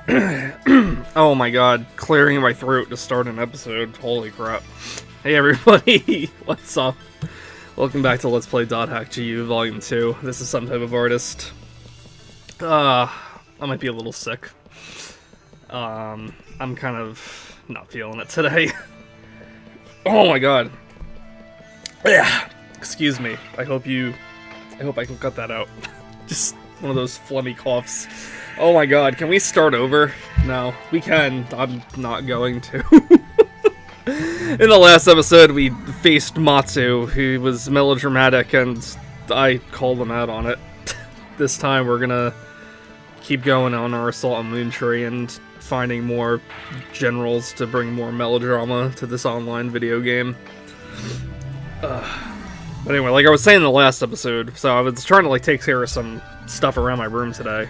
Oh my god, clearing my throat to start an episode. Holy crap. Hey everybody, what's up? Welcome back to Let's Play .hack GU Volume 2. This is Some Type of Artist. I might be a little sick. I'm kind of not feeling it today. Oh my god. Yeah. Excuse me. I hope I can cut that out. Just one of those phlegmy coughs. Oh my god, can we start over? No, we can. I'm not going to. In the last episode, we faced Matsu, who was melodramatic, and I called him out on it. This time, we're gonna keep going on our Assault on Moontree and finding more generals to bring more melodrama to this online video game. But anyway, like I was saying in the last episode, so I was trying to take care of some stuff around my room today.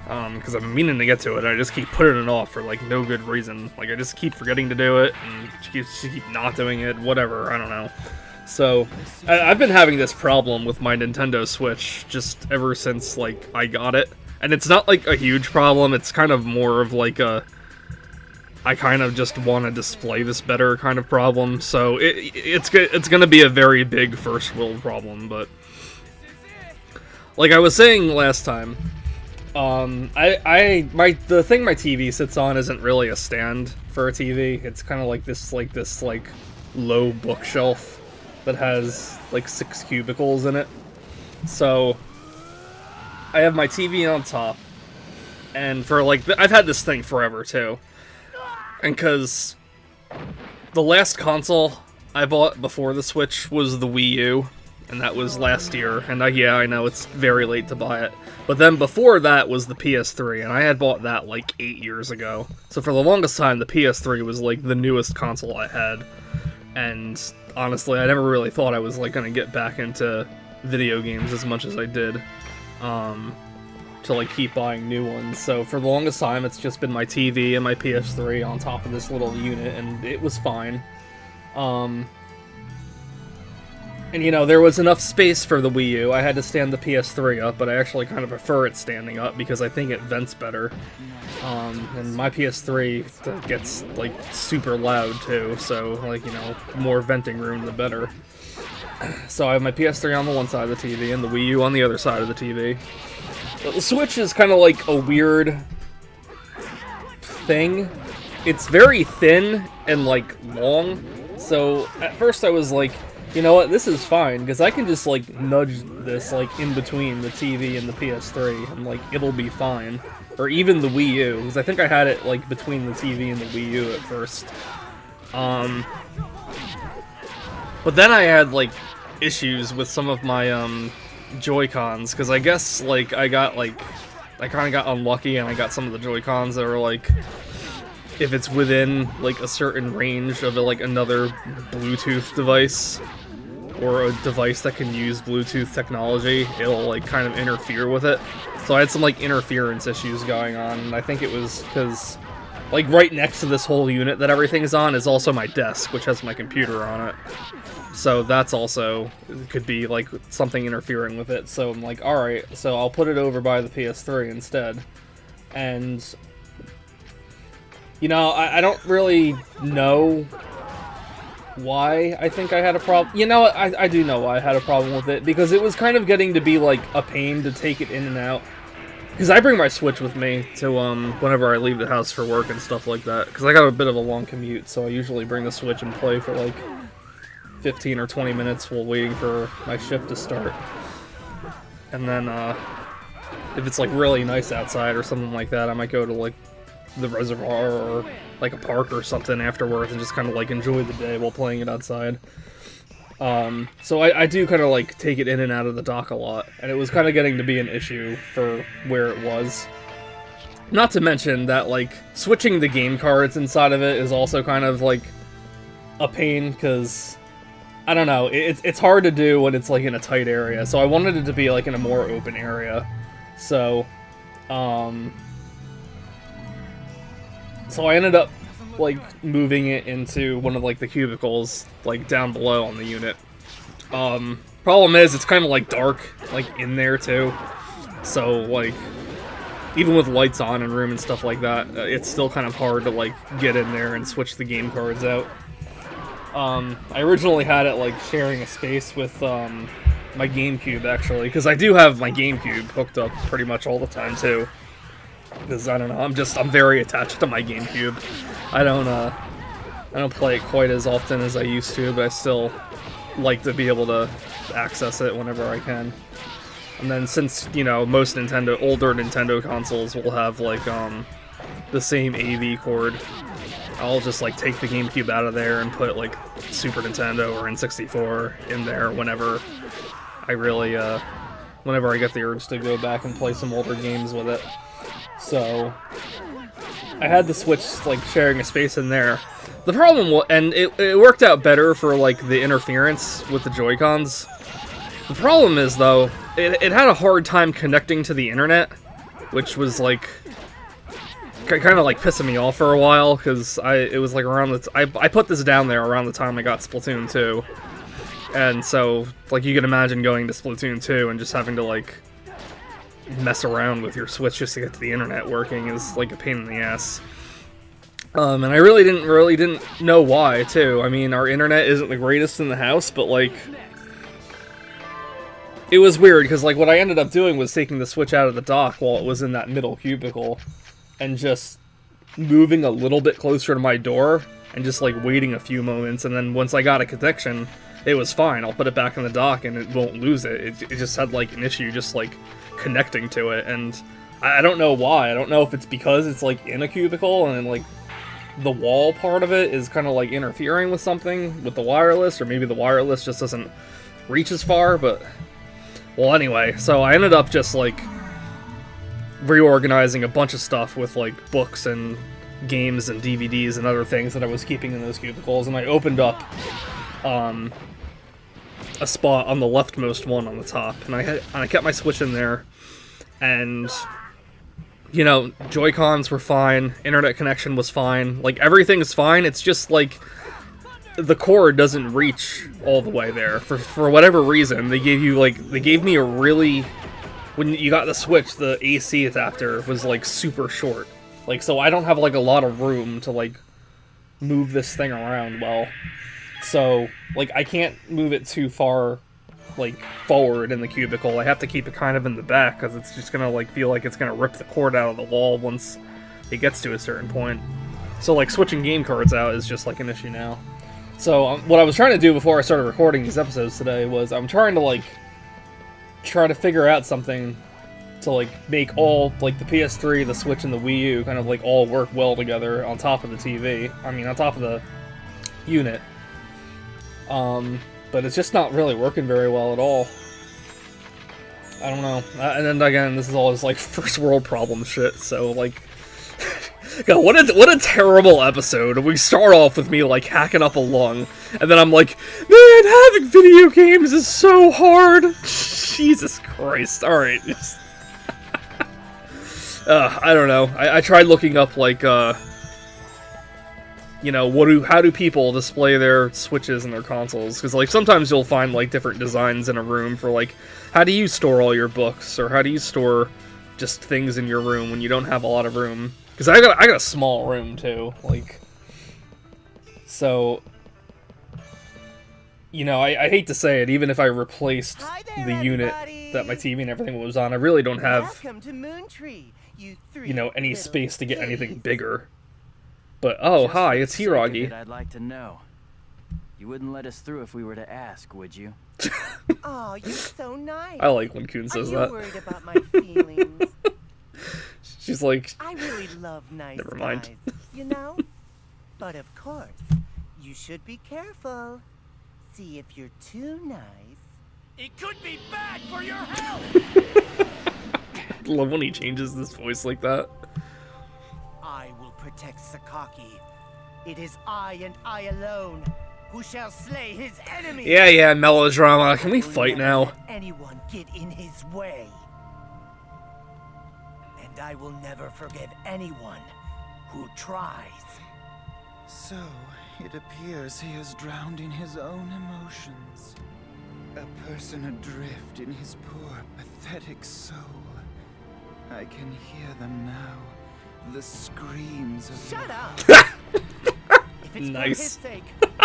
Because I'm meaning to get to it, I just keep putting it off for, no good reason. I just keep forgetting to do it, and just keep not doing it, whatever, I don't know. So, I've been having this problem with my Nintendo Switch just ever since, I got it. And it's not, a huge problem, it's kind of more of, I kind of just want to display this better kind of problem, so it's gonna be a very big first world problem, but... Like I was saying last time, the thing my TV sits on isn't really a stand for a TV. It's kind of like this low bookshelf that has 6 cubicles in it. So I have my TV on top, and for I've had this thing forever too. And cause the last console I bought before the Switch was the Wii U, and that was last year. And yeah, I know it's very late to buy it. But then before that was the PS3, and I had bought that 8 years ago. So for the longest time, the PS3 was the newest console I had. And honestly, I never really thought I was gonna get back into video games as much as I did. To keep buying new ones. So for the longest time, it's just been my TV and my PS3 on top of this little unit, and it was fine. And, there was enough space for the Wii U. I had to stand the PS3 up, but I actually kind of prefer it standing up because I think it vents better. And my PS3 gets, super loud, too, so, more venting room, the better. So I have my PS3 on the one side of the TV and the Wii U on the other side of the TV. But the Switch is kind of a weird thing. It's very thin and, long, so at first I was you know what, this is fine, because I can just, nudge this, in between the TV and the PS3, and, it'll be fine. Or even the Wii U, because I think I had it, between the TV and the Wii U at first. But then I had, issues with some of my, Joy-Cons, because I guess, I got, I kind of got unlucky, and I got some of the Joy-Cons that are, if it's within, a certain range of, another Bluetooth device, or a device that can use Bluetooth technology, it'll, kind of interfere with it. So I had some, interference issues going on, and I think it was because, right next to this whole unit that everything's on is also my desk, which has my computer on it. So that's also, could be, something interfering with it. So I'm alright, so I'll put it over by the PS3 instead. And... I don't really know why I think I had a problem. I do know why I had a problem with it, because it was kind of getting to be, a pain to take it in and out. Because I bring my Switch with me to, whenever I leave the house for work and stuff like that. Because I got a bit of a long commute, so I usually bring the Switch and play for, 15 or 20 minutes while waiting for my shift to start. And then, if it's, really nice outside or something like that, I might go to, the reservoir or a park or something afterwards and just kind of enjoy the day while playing it outside. So I do kind of take it in and out of the dock a lot, and it was kind of getting to be an issue for where it was. Not to mention that switching the game cards inside of it is also kind of a pain, because I don't know, it's hard to do when it's in a tight area, so I wanted it to be in a more open area. So So I ended up, moving it into one of, the cubicles, down below on the unit. Problem is, it's kind of, dark, in there, too. So, even with lights on in room and stuff like that, it's still kind of hard to like get in there and switch the game cards out. I originally had it like sharing a space with my GameCube, actually, because I do have my GameCube hooked up pretty much all the time too. Because I don't know, I'm very attached to my GameCube. I don't play it quite as often as I used to, but I still like to be able to access it whenever I can. And then since, you know, most older Nintendo consoles will have like the same AV cord, I'll just like take the GameCube out of there and put like Super Nintendo or N64 in there whenever I really whenever I get the urge to go back and play some older games with it. So I had the Switch like sharing a space in there. The problem was, and it worked out better for like the interference with the Joy-Cons. The problem is though, it had a hard time connecting to the internet, which was like kind of like pissing me off for a while, because it was like around I put this down there around the time I got Splatoon 2, and so like you can imagine going to Splatoon 2 and just having to like mess around with your Switch just to get to the internet working is like a pain in the ass. And I really didn't know why too. I mean, our internet isn't the greatest in the house, but like it was weird because like what I ended up doing was taking the Switch out of the dock while it was in that middle cubicle and just moving a little bit closer to my door and just like waiting a few moments, and then once I got a connection, it was fine. I'll put it back in the dock and it won't lose it. It just had like an issue just like connecting to it, and I don't know why. I don't know if it's because it's like in a cubicle and like the wall part of it is kind of like interfering with something with the wireless, or maybe the wireless just doesn't reach as far, but well, anyway, so I ended up just like reorganizing a bunch of stuff with like books and games and DVDs and other things that I was keeping in those cubicles, and I opened up a spot on the leftmost one on the top, and I kept my Switch in there, and you know, Joy-Cons were fine, internet connection was fine, like everything's fine. It's just like the cord doesn't reach all the way there for whatever reason. They gave me a really, when you got the Switch, the AC adapter was like super short, like, so I don't have like a lot of room to like move this thing around well. So like I can't move it too far like forward in the cubicle. I have to keep it kind of in the back because it's just gonna like feel like it's gonna rip the cord out of the wall once it gets to a certain point. So like switching game cards out is just like an issue now. So what I was trying to do before I started recording these episodes today was I'm trying to try to figure out something to like make all like the PS3, the Switch, and the Wii U kind of like all work well together on top of the TV. I mean, on top of the unit. But it's just not really working very well at all. I don't know. And then again, this is all just like first world problem shit, so like God, what a terrible episode. We start off with me like hacking up a lung, and then I'm like, man, having video games is so hard. Jesus Christ. Alright. I don't know. I tried looking up like you know, how do people display their Switches and their consoles? Because, like, sometimes you'll find, like, different designs in a room for, like, how do you store all your books? Or how do you store just things in your room when you don't have a lot of room? Because I got a small room, too. Like, so, you know, I hate to say it, even if I replaced the unit that my TV and everything was on, I really don't have, you know, any space to get anything bigger. But, oh, hi, it's Hiiragi. I'd like to know. You wouldn't let us through if we were to ask, would you? Oh, you're so nice. I like when Kun says that. Are you worried about my feelings? She's like, I really love nice never mind. guys, you know? But of course, you should be careful. See if you're too nice. It could be bad for your health! I love when he changes this voice like that. I will protect Sakaki. It is I and I alone who shall slay his enemy. Yeah, melodrama. Can we fight now? Let anyone get in his way. And I will never forgive anyone who tries. So, it appears he is drowned in his own emotions. A person adrift in his poor, pathetic soul. I can hear them now. The screams of... Shut up! If it's Nice. for his sake,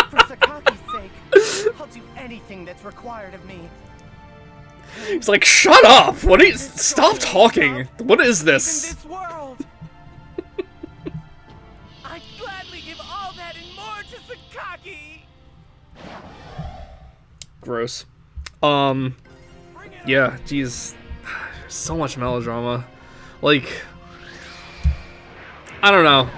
for Sakaki's sake, I'll do anything that's required of me. He's like, shut up! What is... Stop talking! What is In this? this world! I'd gladly give all that and more to Sakaki! Gross. Yeah, jeez. So much melodrama. Like... I don't know.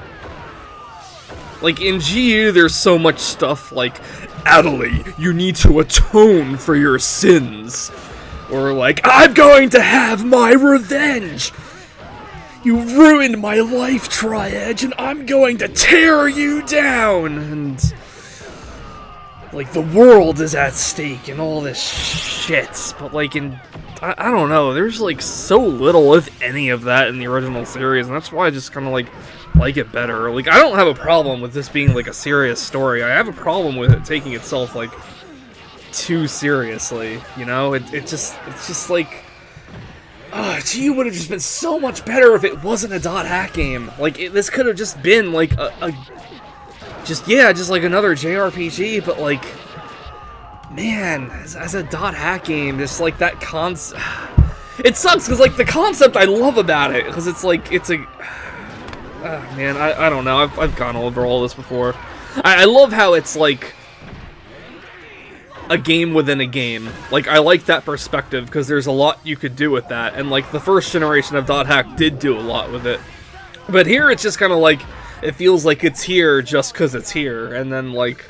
Like, in GU, there's so much stuff like, Adelie, you need to atone for your sins. Or like, I'm going to have my revenge! You ruined my life, Triad, and I'm going to tear you down! And... like, the world is at stake and all this shit. But like, I don't know, there's like so little, if any, of that in the original series, and that's why I just kind of like it better. Like, I don't have a problem with this being like a serious story. I have a problem with it taking itself like too seriously, you know? It's just like, gee, it would have just been so much better if it wasn't a dot hack game. Like, this could have just been like just like another JRPG, but like, man, as a dot hack game, just like that concept, it sucks because like the concept I love about it, because it's like, it's a, man, I don't know, I've gone over all this before. I love how it's like a game within a game. Like, I like that perspective because there's a lot you could do with that, and like the first generation of dot hack did do a lot with it, but here it's just kind of like, it feels like it's here just because it's here, and then like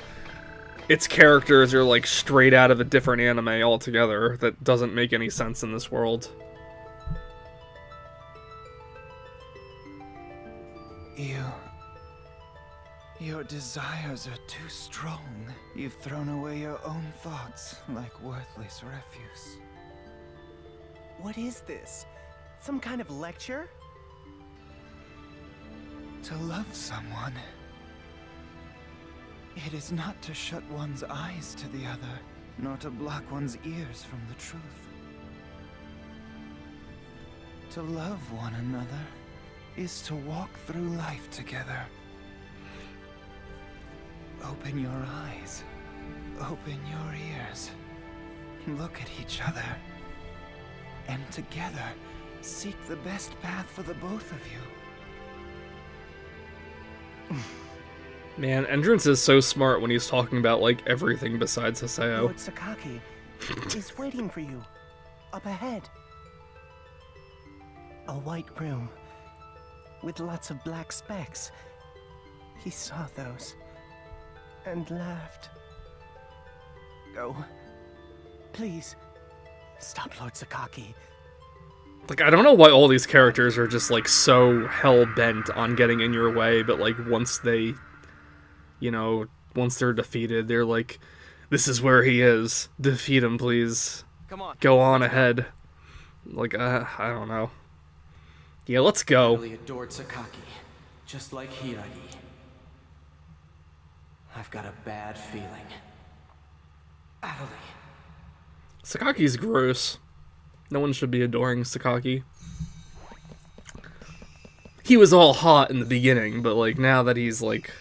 its characters are like straight out of a different anime altogether that doesn't make any sense in this world. Your desires are too strong. You've thrown away your own thoughts like worthless refuse. What is this? Some kind of lecture? To love someone, it is not to shut one's eyes to the other, nor to block one's ears from the truth. To love one another is to walk through life together. Open your eyes, open your ears, look at each other, and together seek the best path for the both of you. Man, Entrance is so smart when he's talking about like everything besides Haseo. Lord Sakaki is waiting for you, up ahead. A white room with lots of black specks. He saw those and laughed. Go. Please, stop Lord Sakaki. Like, I don't know why all these characters are just like so hell-bent on getting in your way, but like once they, you know, once they're defeated, they're like, this is where he is. Defeat him, please. Come on. Go on ahead. Like, I don't know. Yeah, let's go. Really adored Sakaki, just like Hiiragi. I've got a bad feeling. Adelie. Sakaki's gross. No one should be adoring Sakaki. He was all hot in the beginning, but like now that he's like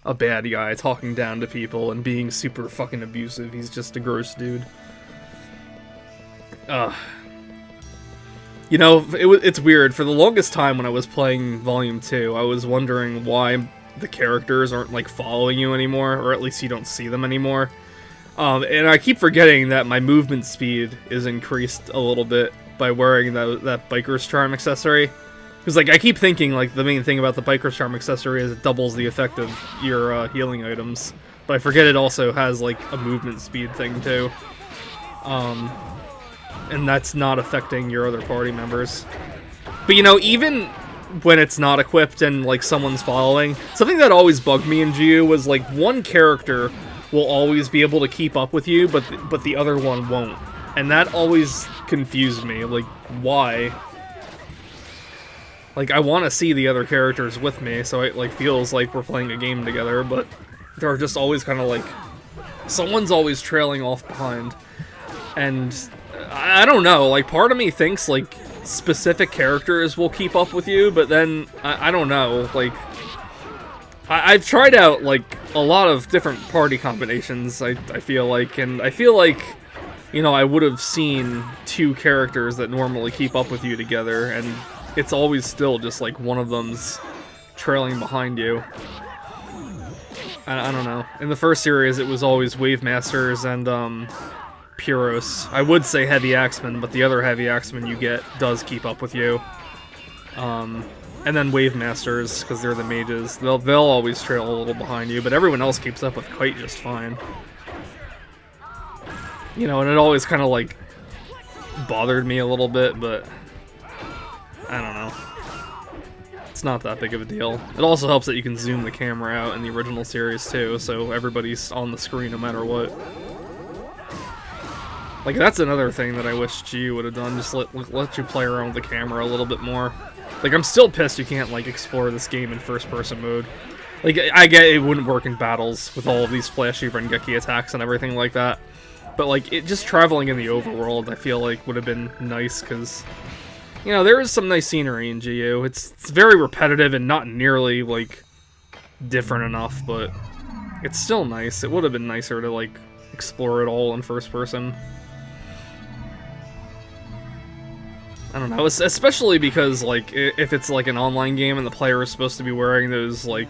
a bad guy talking down to people and being super fucking abusive, he's just a gross dude. You know, it's weird. For the longest time when I was playing Volume 2, I was wondering why the characters aren't like following you anymore, or at least you don't see them anymore. And I keep forgetting that my movement speed is increased a little bit by wearing that Biker's Charm accessory. Because like I keep thinking like the main thing about the Biker's Charm accessory is it doubles the effect of your healing items. But I forget it also has like a movement speed thing too. And that's not affecting your other party members. But you know, even when it's not equipped and like someone's following, something that always bugged me in GU was like one character will always be able to keep up with you, but the other one won't. And that always confused me, like, why? Like, I want to see the other characters with me, so it, like, feels like we're playing a game together, but they're just always kind of like, someone's always trailing off behind. And I don't know, like, part of me thinks, like, specific characters will keep up with you, but then, I don't know, like, I've tried out, like, a lot of different party combinations, I feel like, and I feel like, you know, I would have seen 2 characters that normally keep up with you together, and it's always still just, like, one of them's trailing behind you. I don't know. In the first series, it was always Wave Masters and, Puros. I would say Heavy Axeman, but the other Heavy Axeman you get does keep up with you. And then Wave Masters, because they're the mages, they'll always trail a little behind you, but everyone else keeps up with Kite just fine. You know, and it always kind of, like, bothered me a little bit, but I don't know. It's not that big of a deal. It also helps that you can zoom the camera out in the original series, too, so everybody's on the screen no matter what. Like, that's another thing that I wish GU would have done, just let you play around with the camera a little bit more. Like, I'm still pissed you can't, like, explore this game in first-person mode. Like, I get it wouldn't work in battles with all of these flashy Rengeki attacks and everything like that. But, like, just traveling in the overworld, I feel like, would have been nice, because, you know, there is some nice scenery in GU. It's very repetitive and not nearly, like, different enough, but it's still nice. It would have been nicer to, like, explore it all in first person. I don't know, especially because, like, if it's, like, an online game and the player is supposed to be wearing those, like,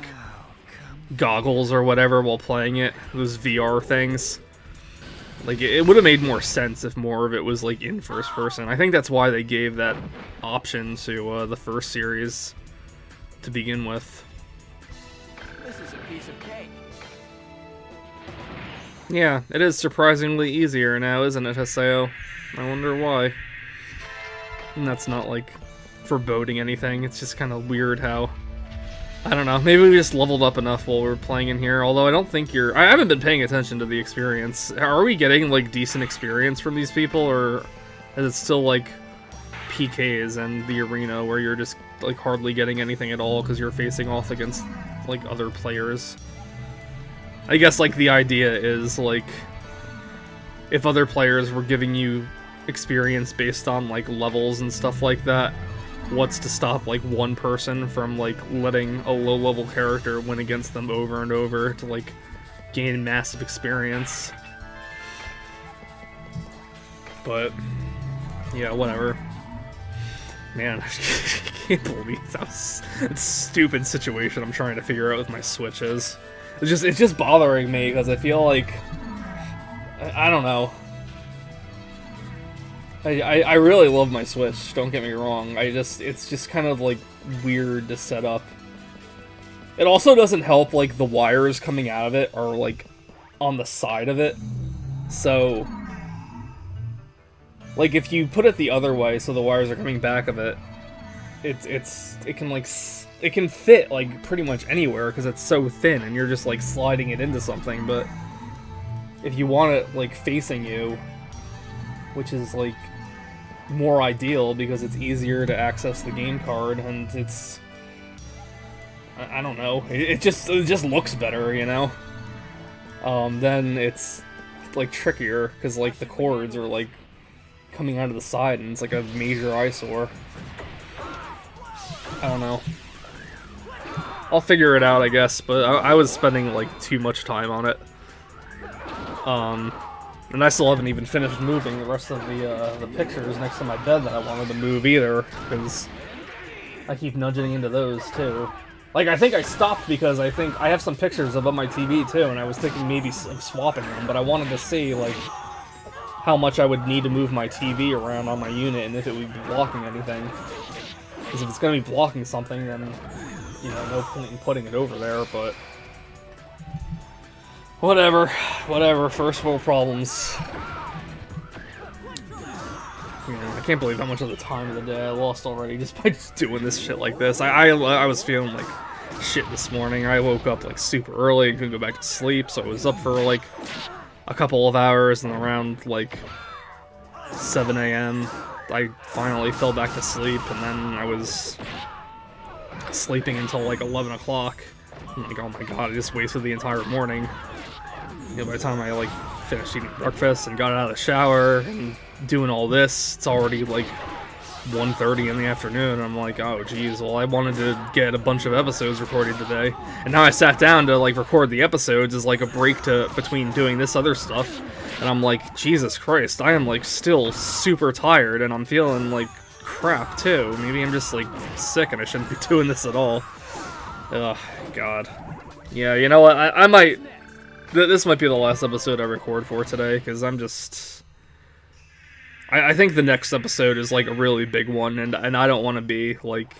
goggles or whatever while playing it, those VR things, like, it would have made more sense if more of it was, like, in first person. I think that's why they gave that option to the first series to begin with. This is a piece of cake. Yeah, it is surprisingly easier now, isn't it, Haseo? I wonder why. And that's not, like, foreboding anything. It's just kind of weird how... I don't know. Maybe we just leveled up enough while we were playing in here. Although I don't think you're... I haven't been paying attention to the experience. Are we getting, like, decent experience from these people? Or is it still, like, PKs and the arena where you're just, like, hardly getting anything at all because you're facing off against, like, other players? I guess, like, the idea is, like, if other players were giving you experience based on, like, levels and stuff like that, what's to stop, like, one person from, like, letting a low-level character win against them over and over to, like, gain massive experience? But, yeah, whatever. Man, I can't believe how stupid situation I'm trying to figure out with my Switch is. It's just bothering me, because I feel like... I don't know. I really love my Switch, don't get me wrong. It's just kind of, like, weird to set up. It also doesn't help, like, the wires coming out of it are, like, on the side of it. So, like, if you put it the other way so the wires are coming back of it, it can fit, like, pretty much anywhere because it's so thin and you're just, like, sliding it into something. But if you want it, like, facing you, which is, like, more ideal because it's easier to access the game card, and it's... I don't know. It just looks better, you know? Then it's, like, trickier, because, like, the cords are, like, coming out of the side, and it's, like, a major eyesore. I don't know. I'll figure it out, I guess, but I was spending, like, too much time on it. And I still haven't even finished moving the rest of the pictures next to my bed that I wanted to move either, because I keep nudging into those too. Like, I think I stopped because I think I have some pictures above my TV too, and I was thinking maybe of swapping them, but I wanted to see, like, how much I would need to move my TV around on my unit and if it would be blocking anything. Because if it's going to be blocking something, then, you know, no point in putting it over there, but... Whatever, first world problems. Yeah, I can't believe how much of the time of the day I lost already just by just doing this shit like this. I was feeling like shit this morning. I woke up, like, super early and couldn't go back to sleep, so I was up for, like, a couple of hours, and around, like, 7 a.m. I finally fell back to sleep, and then I was sleeping until, like, 11 o'clock. I'm like, oh my god, I just wasted the entire morning. You know, by the time I, like, finished eating breakfast and got out of the shower and doing all this, it's already, like, 1:30 in the afternoon, and I'm like, oh geez, well I wanted to get a bunch of episodes recorded today, and now I sat down to like record the episodes as like a break between doing this other stuff, and I'm like, Jesus Christ, I am like still super tired, and I'm feeling like crap too. Maybe I'm just like sick and I shouldn't be doing this at all. Ugh, God. Yeah, you know what, I might... This might be the last episode I record for today, because I'm just... I think the next episode is, like, a really big one, and I don't want to be, like,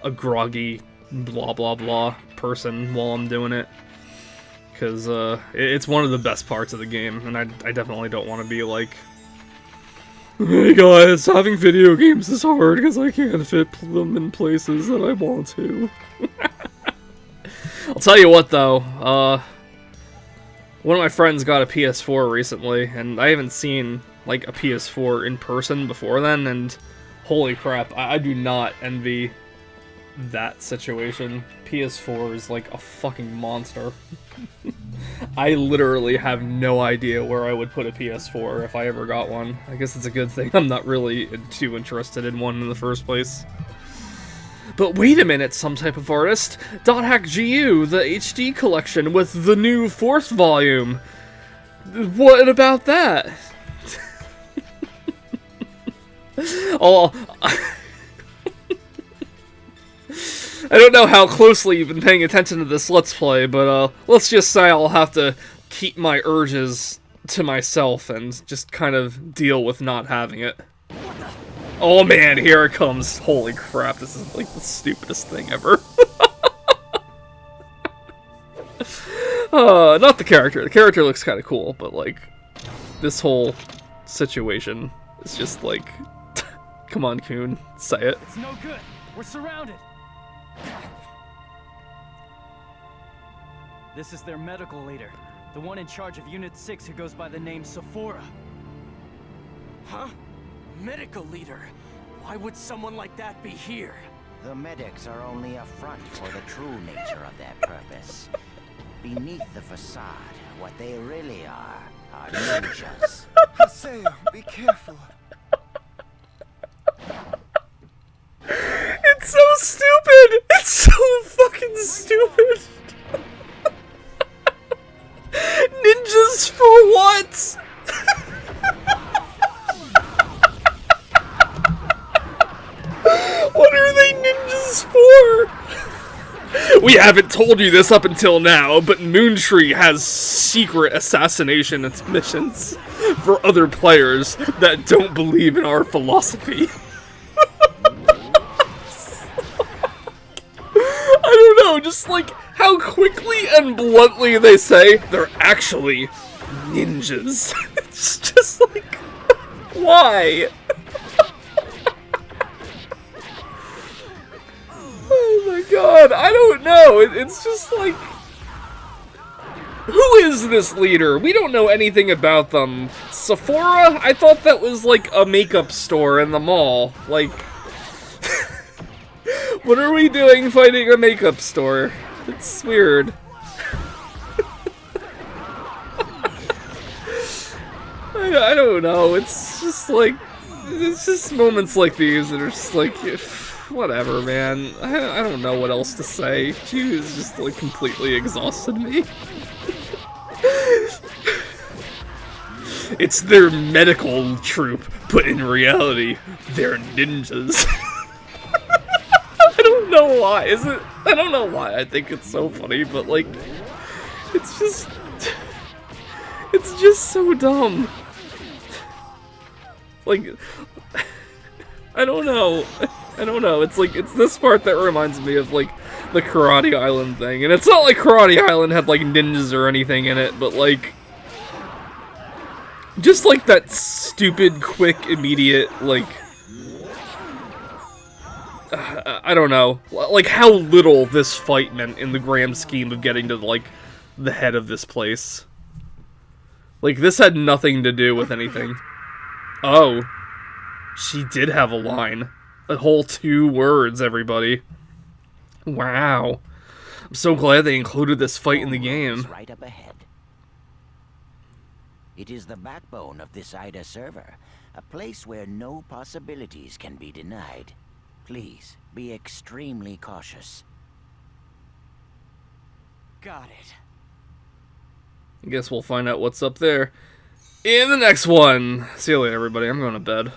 a groggy blah blah blah person while I'm doing it. Because, it's one of the best parts of the game, and I definitely don't want to be, like... Hey guys, having video games is hard because I can't fit them in places that I want to. I'll tell you what, though, one of my friends got a PS4 recently, and I haven't seen, like, a PS4 in person before then, and holy crap, I do not envy that situation. PS4 is, like, a fucking monster. I literally have no idea where I would put a PS4 if I ever got one. I guess it's a good thing I'm not really too interested in one in the first place. But wait a minute, some type of artist! .hack GU, the HD collection with the new 4th volume! What about that? Oh, I don't know how closely you've been paying attention to this Let's Play, but let's just say I'll have to keep my urges to myself and just kind of deal with not having it. Oh man, here it comes. Holy crap, this is like the stupidest thing ever. Not the character. The character looks kind of cool, but like, this whole situation is just like, come on, Coon, say it. It's no good. We're surrounded. This is their medical leader, the one in charge of Unit 6 who goes by the name Sephora. Huh? Medical leader? Why would someone like that be here? The medics are only a front for the true nature of their purpose. Beneath the facade, what they really are ninjas. Haseo, be careful. It's so stupid! It's so fucking stupid! Ninjas for what? What are they ninjas for? We haven't told you this up until now, but Moontree has secret assassination missions for other players that don't believe in our philosophy. I don't know, just like how quickly and bluntly they say they're actually ninjas. It's just like, why? Oh my god, I don't know. It's just like, who is this leader? We don't know anything about them. Sephora? I thought that was like a makeup store in the mall. Like, what are we doing fighting a makeup store? It's weird. I don't know. It's just like, it's just moments like these that are just like, whatever, man. I don't know what else to say. She has just like completely exhausted me. It's their medical troupe, but in reality, they're ninjas. I don't know why. I don't know why I think it's so funny, but like, it's just so dumb. Like, I don't know. It's like, it's this part that reminds me of like the Karate Island thing, and it's not like Karate Island had like ninjas or anything in it, but like, just like that stupid, quick, immediate, like, I don't know, like how little this fight meant in the grand scheme of getting to like the head of this place. Like, this had nothing to do with anything. Oh, she did have a line. A whole 2 words, everybody. Wow. I'm so glad they included this fight in the game. Right up ahead. It is the backbone of this Ida server, a place where no possibilities can be denied. Please, be extremely cautious. Got it. I guess we'll find out what's up there in the next one. See you later, everybody. I'm going to bed.